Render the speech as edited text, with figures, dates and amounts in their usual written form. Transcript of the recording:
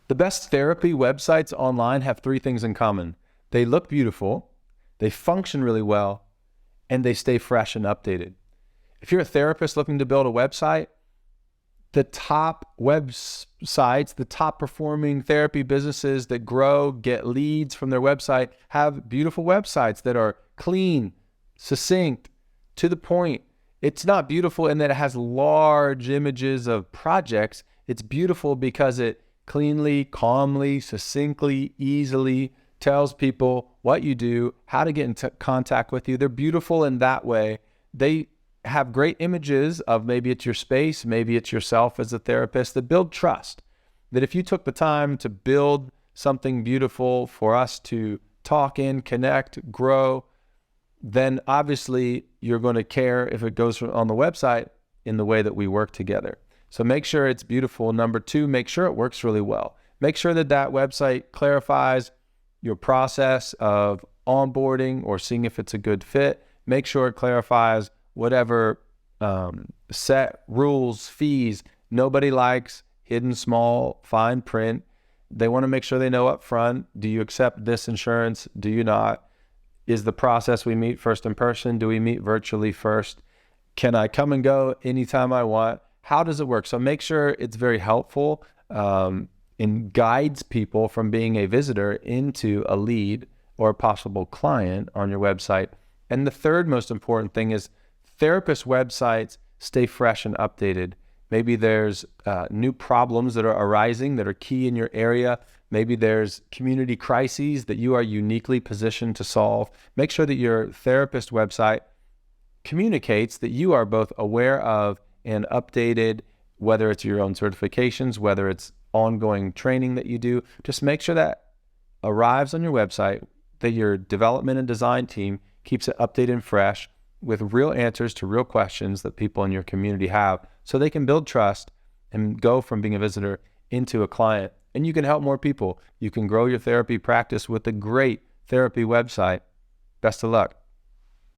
The best therapy websites online have three things in common. They look beautiful, they function really well, and they stay fresh and updated. If you're a therapist looking to build a website, the top websites, the top performing therapy businesses that grow, get leads from their website, have beautiful websites that are clean, succinct, to the point. It's not beautiful in that it has large images of projects. It's beautiful because it cleanly, calmly, succinctly, easily tells people what you do, how to get into contact with you. They're beautiful in that way. They have great images of maybe it's your space, maybe it's yourself as a therapist, that build trust. That if you took the time to build something beautiful for us to talk in, connect, grow, then obviously you're going to care if it goes on the website in the way that we work together. So make sure it's beautiful. Number two, make sure it works really well. Make sure that that website clarifies your process of onboarding or seeing if it's a good fit. Make sure it clarifies whatever set rules, fees. Nobody likes hidden small fine print. They want to make sure they know up front, do you accept this insurance? Do you not? Is the process we meet first in person? Do we meet virtually first? Can I come and go anytime I want? How does it work? So make sure it's very helpful and guides people from being a visitor into a lead or a possible client on your website. And the third most important thing is therapist websites stay fresh and updated. Maybe there's new problems that are arising that are key in your area. Maybe there's community crises that you are uniquely positioned to solve. Make sure that your therapist website communicates that you are both aware of and updated, whether it's your own certifications, whether it's ongoing training that you do. Just make sure that arrives on your website, that your development and design team keeps it updated and fresh with real answers to real questions that people in your community have, so they can build trust and go from being a visitor into a client. And you can help more people. You can grow your therapy practice with a great therapy website. Best of luck.